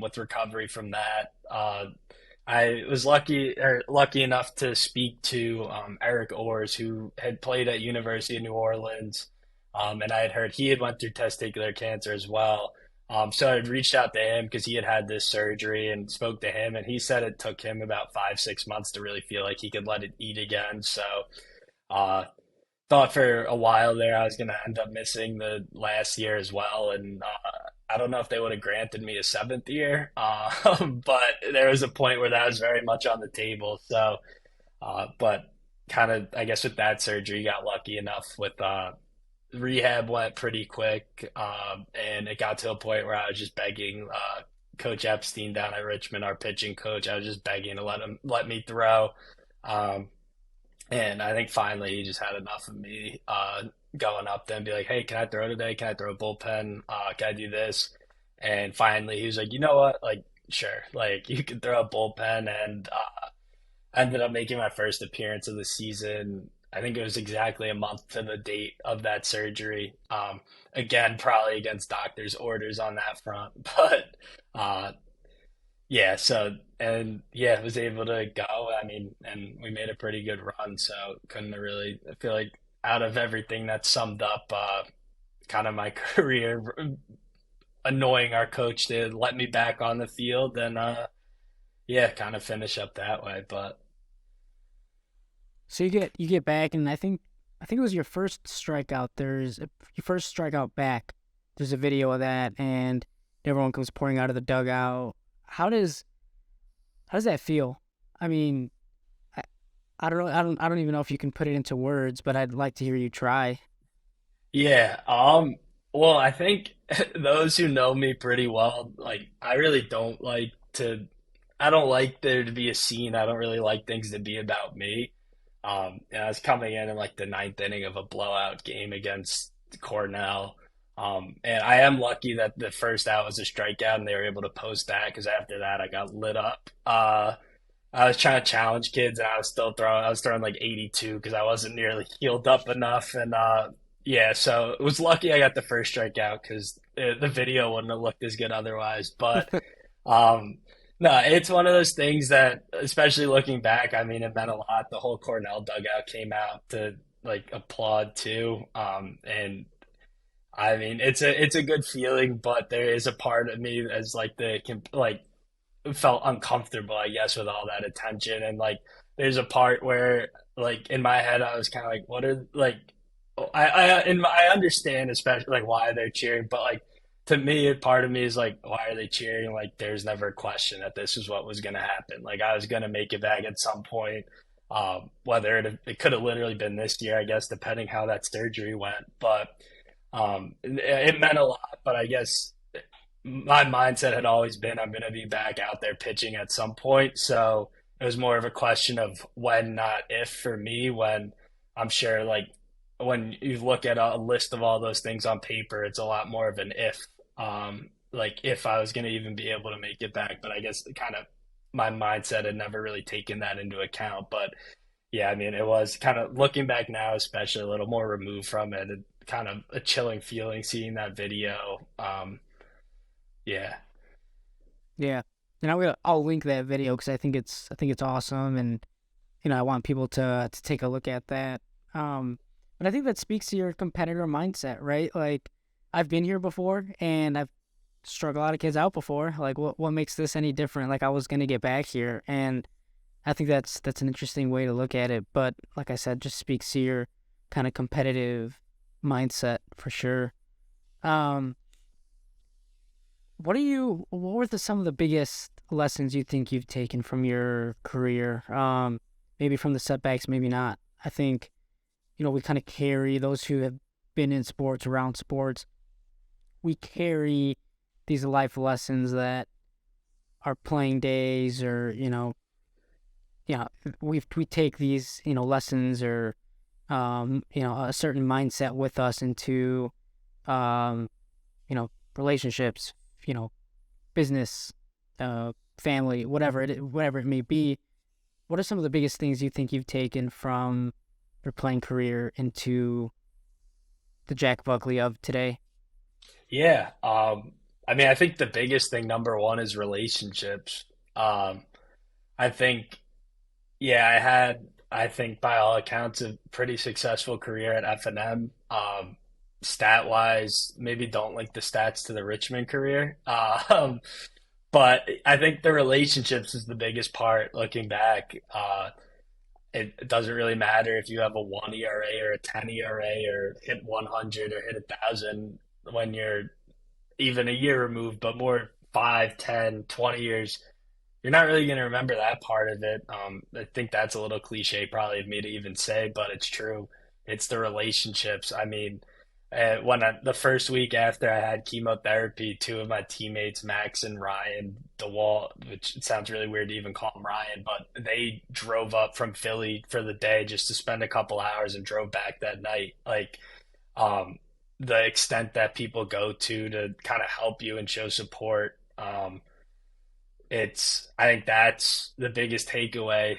with recovery from that. I was lucky enough to speak to Eric Orrs, who had played at University of New Orleans, and I had heard he had went through testicular cancer as well. So I had reached out to him because he had had this surgery and spoke to him, and he said it took him about 5, 6 months to really feel like he could let it eat again. So uh, thought for a while there I was going to end up missing the last year as well, and I don't know if they would have granted me a seventh year, but there was a point where that was very much on the table. So, but kind of, I guess with that surgery, got lucky enough with rehab went pretty quick, and it got to a point where I was just begging Coach Epstein down at Richmond, our pitching coach. I was just begging to let me throw. Um, and I think finally he just had enough of me going up there and be like, hey, can I throw today? Can I throw a bullpen? Can I do this? And finally he was like, you know what? Like, sure. Like, you can throw a bullpen. And I ended up making my first appearance of the season. I think it was exactly a month to the date of that surgery. Again, probably against doctor's orders on that front. But uh, yeah, so and yeah, was able to go. I mean, and we made a pretty good run, so couldn't have really. I feel like out of everything that summed up kind of my career, annoying our coach to let me back on the field, and yeah, kind of finish up that way. But So you get back, and I think it was your first strikeout. Your first strikeout back. There's a video of that, and everyone comes pouring out of the dugout. How does how does that feel? I mean, I, I don't know. I don't even know if you can put it into words, but I'd like to hear you try. yeah, well, I think those who know me pretty well, like I really don't like to. I don't like there to be a scene. I don't really like things to be about me. And I was coming in like the ninth inning of a blowout game against Cornell. And I am lucky that the first out was a strikeout and they were able to post that because after that I got lit up. I was trying to challenge kids and I was throwing like 82 because I wasn't nearly healed up enough. And yeah, so it was lucky I got the first strikeout because the video wouldn't have looked as good otherwise. But um, no, it's one of those things that, especially looking back, I mean, it meant a lot. The whole Cornell dugout came out to like applaud too. And I mean, it's a good feeling, but there is a part of me as like like felt uncomfortable, I guess, with all that attention. And like, there's a part where like in my head, I was kind of like, what are like, I understand especially like why they're cheering, but like to me, part of me is like, why are they cheering? Like, there's never a question that this is what was going to happen. Like, I was going to make it back at some point. Whether it could have literally been this year, I guess, depending how that surgery went. But it meant a lot. But I guess my mindset had always been I'm going to be back out there pitching at some point. So it was more of a question of when, not if for me, when I'm sure like when you look at a list of all those things on paper, it's a lot more of an if. Like if I was going to even be able to make it back, but I guess kind of my mindset had never really taken that into account. But yeah, I mean, it was kind of looking back now, especially a little more removed from it, kind of a chilling feeling seeing that video. Yeah. Yeah, and I'll link that video because I think it's awesome, and I want people to take a look at that. But I think that speaks to your competitor mindset, right? Like I've been here before, and I've struck a lot of kids out before. Like what makes this any different? Like I was gonna get back here, and I think that's an interesting way to look at it. But like I said, just speaks to your kind of competitive mindset for sure. Um, what were some of the biggest lessons you think you've taken from your career? Maybe from the setbacks, maybe not. I think, we kind of carry those who have been in sports, around sports, we carry these life lessons that our playing days or, yeah, we take these, lessons or, a certain mindset with us into, um, relationships, you know, business, family, whatever it may be. What are some of the biggest things you think you've taken from your playing career into the Jack Buckley of today? Yeah. I mean, I think the biggest thing, number one, is relationships. Um, I think, yeah, I think by all accounts, a pretty successful career at F&M. Stat wise, maybe don't link the stats to the Richmond career. But I think the relationships is the biggest part looking back. It doesn't really matter if you have a 1 ERA or a 10 ERA or hit 100 or hit 1,000 when you're even a year removed, but more 5, 10, 20 years, you're not really going to remember that part of it. I think that's a little cliche, probably of me to even say, but it's true. It's the relationships. I mean, the first week after I had chemotherapy, two of my teammates, Max and Ryan DeWalt, which it sounds really weird to even call him Ryan, but they drove up from Philly for the day just to spend a couple hours and drove back that night. Like, um, the extent that people go to kind of help you and show support. I think that's the biggest takeaway.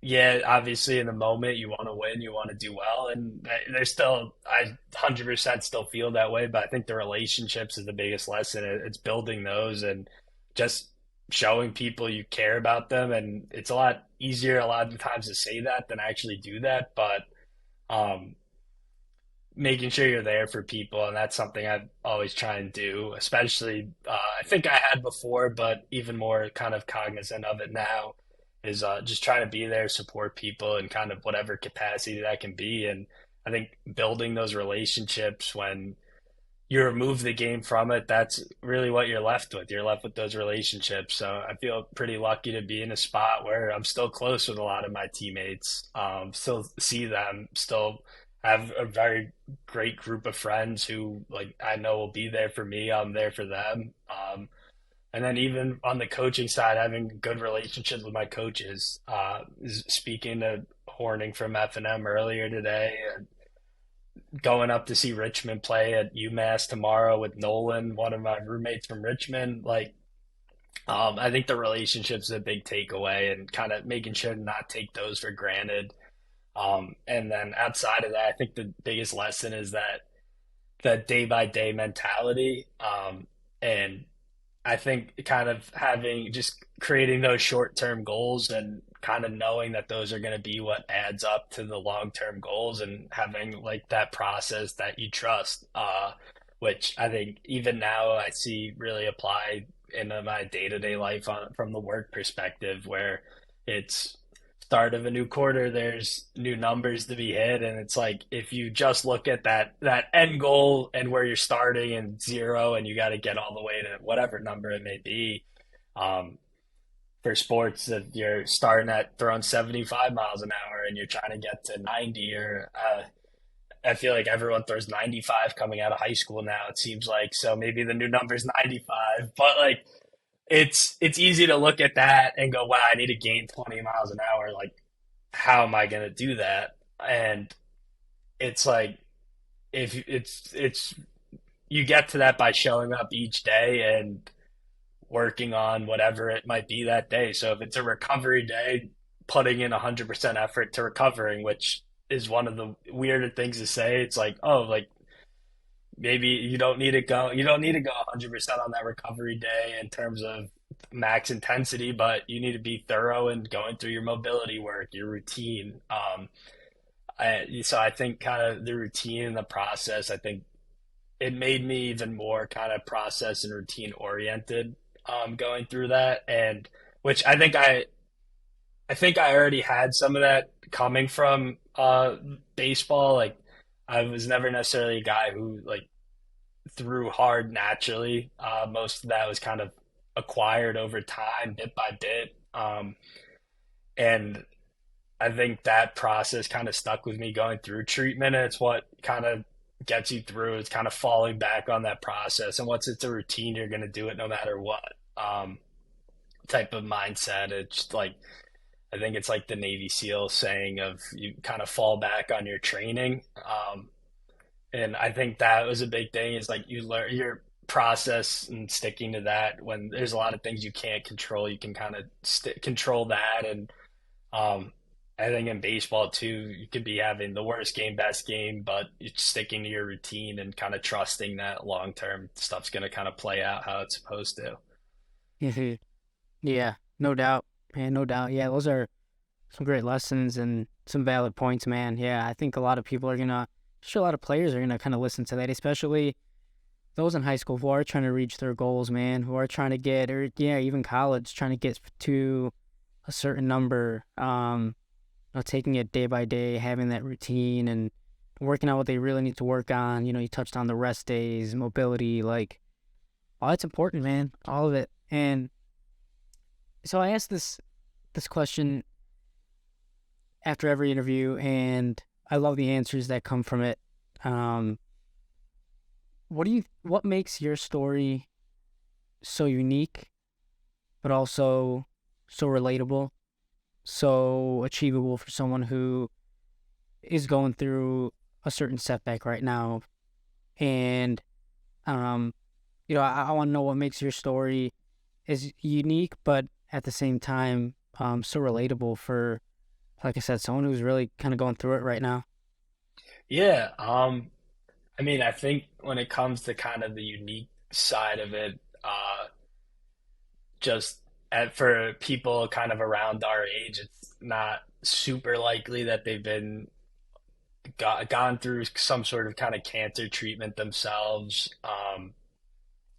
Yeah, obviously in the moment you want to win, you want to do well, and there's still, I 100% still feel that way, but I think the relationships is the biggest lesson. It's building those and just showing people you care about them, and it's a lot easier a lot of the times to say that than actually do that, but um, making sure you're there for people, and that's something I always try and do, especially I think I had before, but even more kind of cognizant of it now is just trying to be there, support people in kind of whatever capacity that can be. And I think building those relationships when you remove the game from it, that's really what you're left with. You're left with those relationships. So I feel pretty lucky to be in a spot where I'm still close with a lot of my teammates, still see them, still have a very great group of friends who like I know will be there for me. I'm there for them. And then even on the coaching side, having good relationships with my coaches. Speaking to Horning from F&M earlier today, going up to see Richmond play at UMass tomorrow with Nolan, one of my roommates from Richmond. Like, I think the relationship's a big takeaway and kind of making sure to not take those for granted. And then outside of that, I think the biggest lesson is that day by day mentality. And I think kind of having just creating those short term goals and kind of knowing that those are going to be what adds up to the long term goals and having like that process that you trust, which I think even now I see really applied in my day to day life from the work perspective, where it's start of a new quarter, there's new numbers to be hit, and it's like if you just look at that end goal and where you're starting and zero, and you got to get all the way to whatever number it may be. Um, for sports, if you're starting at throwing 75 miles an hour and you're trying to get to 90, or I feel like everyone throws 95 coming out of high school now. It seems like so maybe the new number is 95, but like it's easy to look at that and go, wow, I need to gain 20 miles an hour. Like, how am I going to do that? And it's like, if it's, you get to that by showing up each day and working on whatever it might be that day. So if it's a recovery day, putting in 100% effort to recovering, which is one of the weirder things to say. It's like, oh, like maybe you don't need to go 100% on that recovery day in terms of max intensity, but you need to be thorough in going through your mobility work, your routine. So I think kind of the routine and the process, I think it made me even more kind of process and routine oriented going through that, and which I think I already had some of that coming from baseball. Like I was never necessarily a guy who like threw hard naturally. Most of that was kind of acquired over time, bit by bit. And I think that process kind of stuck with me going through treatment. And it's what kind of gets you through. It's kind of falling back on that process. And once it's a routine, you're going to do it no matter what type of mindset. It's like, I think it's like the Navy SEAL saying of you kind of fall back on your training. And I think that was a big thing is like you learn your process and sticking to that when there's a lot of things you can't control, you can kind of control that. And um, I think in baseball too, you could be having the worst game, best game, but it's sticking to your routine and kind of trusting that long term stuff's going to kind of play out how it's supposed to. Mhm. Yeah, no doubt, man, no doubt. Yeah, those are some great lessons and some valid points, man. Yeah, I think a lot of people are gonna, sure, a lot of players are gonna kind of listen to that, especially those in high school who are trying to reach their goals, man, who are trying to get, or yeah, even college, trying to get to a certain number. Taking it day by day, having that routine and working out what they really need to work on. You touched on the rest days, mobility, like all that's important, man, all of it. And so I asked this question after every interview, and I love the answers that come from it. Um, what makes your story so unique, but also so relatable, so achievable for someone who is going through a certain setback right now? And um, I want to know what makes your story is unique, but at the same time, so relatable for, like I said, someone who's really kind of going through it right now. Yeah. I mean, I think when it comes to kind of the unique side of it, just for people kind of around our age, it's not super likely that they've been gone through some sort of kind of cancer treatment themselves.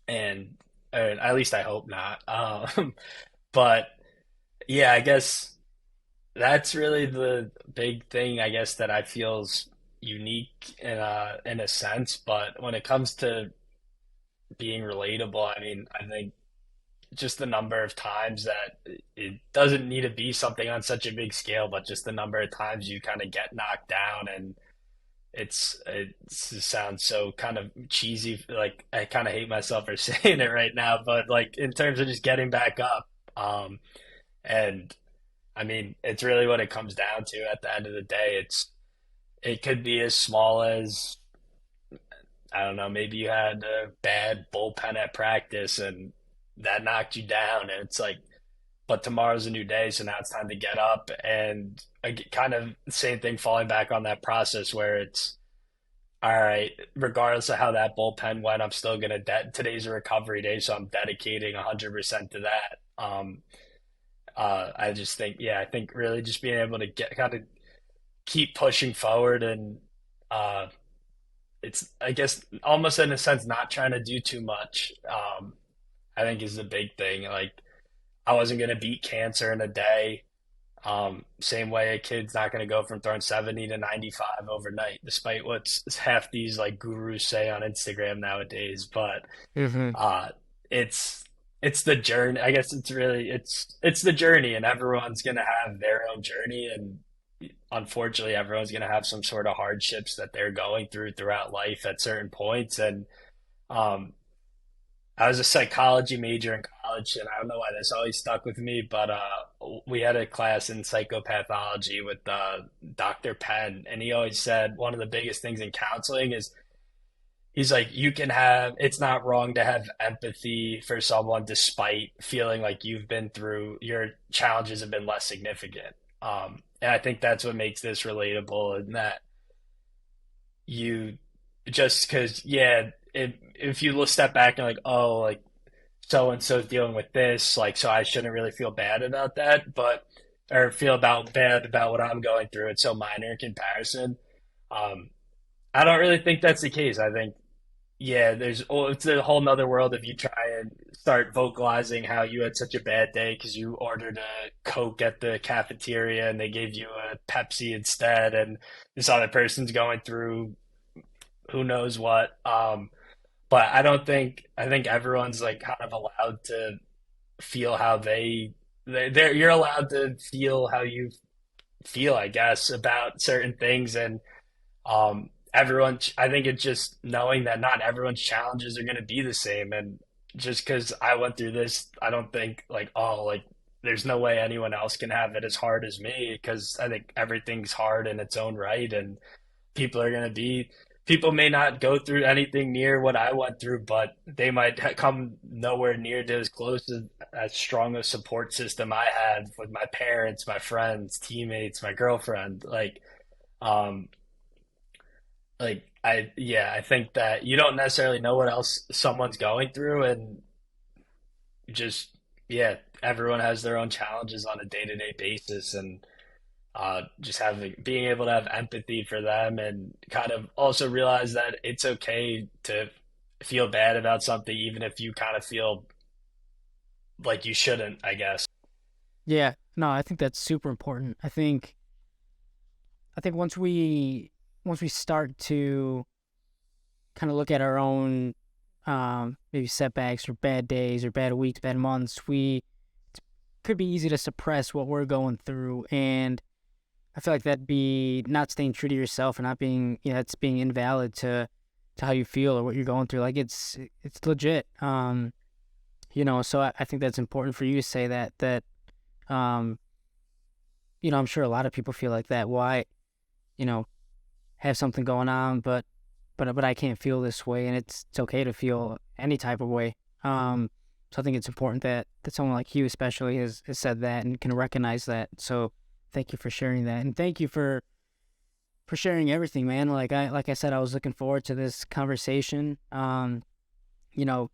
And at least I hope not. But yeah, I guess that's really the big thing, I guess, that I feels unique in a sense. But when it comes to being relatable, I mean, I think just the number of times that it doesn't need to be something on such a big scale, but just the number of times you kind of get knocked down and it sounds so kind of cheesy. Like I kind of hate myself for saying it right now, but like in terms of just getting back up, and I mean, it's really what it comes down to at the end of the day. It could be as small as I don't know, maybe you had a bad bullpen at practice and that knocked you down, and it's like, but tomorrow's a new day, so now it's time to get up and kind of the same thing, falling back on that process where it's all right, regardless of how that bullpen went, I'm still gonna today's a recovery day, so I'm dedicating 100% to that. I just think, yeah, I think really just being able to get kind of keep pushing forward and uh, it's I guess almost in a sense not trying to do too much. I think is the big thing. Like I wasn't gonna beat cancer in a day. Same way a kid's not gonna go from throwing 70 to 95 overnight, despite what half these like gurus say on Instagram nowadays. But Mm-hmm. uh, it's it's the journey. I guess it's the journey, and everyone's gonna have their own journey, and unfortunately, everyone's gonna have some sort of hardships that they're going through throughout life at certain points. And um, I was a psychology major in college, and I don't know why this always stuck with me, but we had a class in psychopathology with Dr. Penn, and he always said one of the biggest things in counseling is he's like, you can have, it's not wrong to have empathy for someone despite feeling like you've been through, your challenges have been less significant. And I think that's what makes this relatable, and that you just because, yeah, if you step back and like, oh, like so and so's dealing with this, like, so I shouldn't really feel bad about that, but or feel about bad about what I'm going through. It's so minor in comparison. Um, I don't really think that's the case. I think, yeah, it's a whole nother world if you try and start vocalizing how you had such a bad day because you ordered a Coke at the cafeteria and they gave you a Pepsi instead, and this other person's going through who knows what. But I think everyone's like kind of allowed to feel how they're you're allowed to feel how you feel, I guess, about certain things. And everyone, I think it's just knowing that not everyone's challenges are going to be the same. And just because I went through this, I don't think like, oh, like there's no way anyone else can have it as hard as me, because I think everything's hard in its own right. And people are going to be people may not go through anything near what I went through, but they might come nowhere near to as close as strong a support system I had with my parents, my friends, teammates, my girlfriend. Um, yeah, I think that you don't necessarily know what else someone's going through, and just, yeah, everyone has their own challenges on a day-to-day basis, and just having being able to have empathy for them and kind of also realize that it's okay to feel bad about something, even if you kind of feel like you shouldn't, I guess. Yeah, no, I think that's super important. I think once we start to kind of look at our own maybe setbacks or bad days or bad weeks, bad months, we it could be easy to suppress what we're going through, and I feel like that'd be not staying true to yourself, and not being, it's being invalid to how you feel or what you're going through. Like it's legit. So I think that's important for you to say that um I'm sure a lot of people feel like that. Why, you know, have something going on, but I can't feel this way, and it's okay to feel any type of way. So I think it's important that someone like you especially has said that and can recognize that. So thank you for sharing that, and thank you for sharing everything, man. Like I said, I was looking forward to this conversation. You know,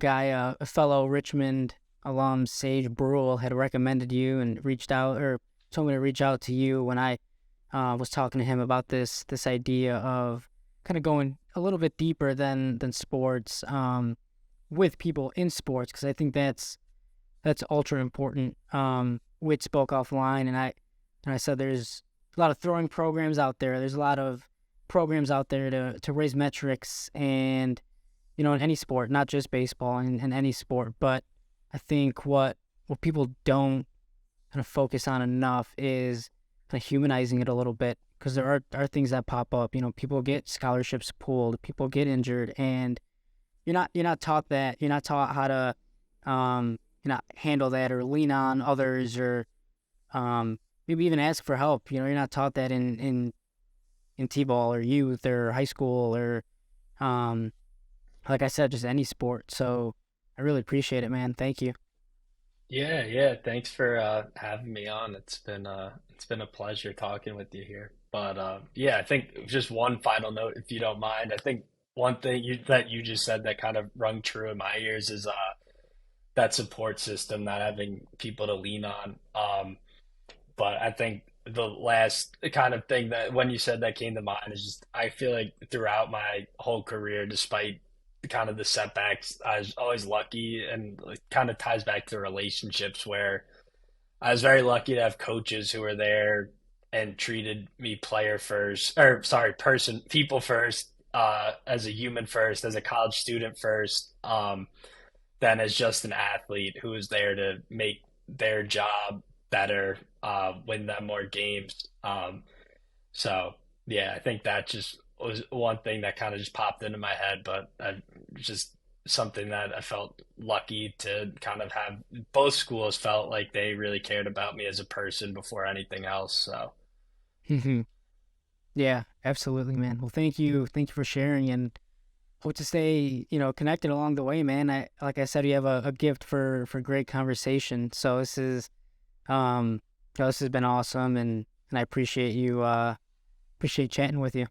a fellow Richmond alum, Sage Brule, had recommended you and reached out, or told me to reach out to you when I was talking to him about this idea of kind of going a little bit deeper than sports, with people in sports, because I think that's ultra important. Whit spoke offline, and I said there's a lot of throwing programs out there. There's a lot of programs out there to raise metrics, and in any sport, not just baseball, in any sport. But I think what people don't kind of focus on enough is kind of humanizing it a little bit, because there are things that pop up. People get scholarships pulled, people get injured, and you're not taught that. You're not taught how to handle that, or lean on others, or maybe even ask for help. You're not taught that in t-ball or youth or high school, or um like I said, just any sport. So I really appreciate it, man. Thank you. Yeah, yeah. Thanks for having me on. It's been a pleasure talking with you here. But yeah, I think just one final note, if you don't mind. I think one thing that you just said that kind of rung true in my ears is that support system, not having people to lean on. But I think the last kind of thing that when you said that came to mind is just I feel like throughout my whole career, despite kind of the setbacks, I was always lucky, and it kind of ties back to relationships where I was very lucky to have coaches who were there and treated me player first, or sorry, people first, as a human first, as a college student first, than as just an athlete who was there to make their job better, win them more games. So yeah, I think that just was one thing that kind of just popped into my head, but just something that I felt lucky to kind of have. Both schools felt like they really cared about me as a person before anything else. So Hmm. Yeah, absolutely, man. Well, thank you for sharing, and hope to stay connected along the way, man. Like I said, you have a gift for great conversation. So um this has been awesome, and I appreciate chatting with you.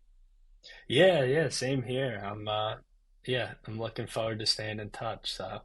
Yeah, yeah, same here. I'm looking forward to staying in touch. So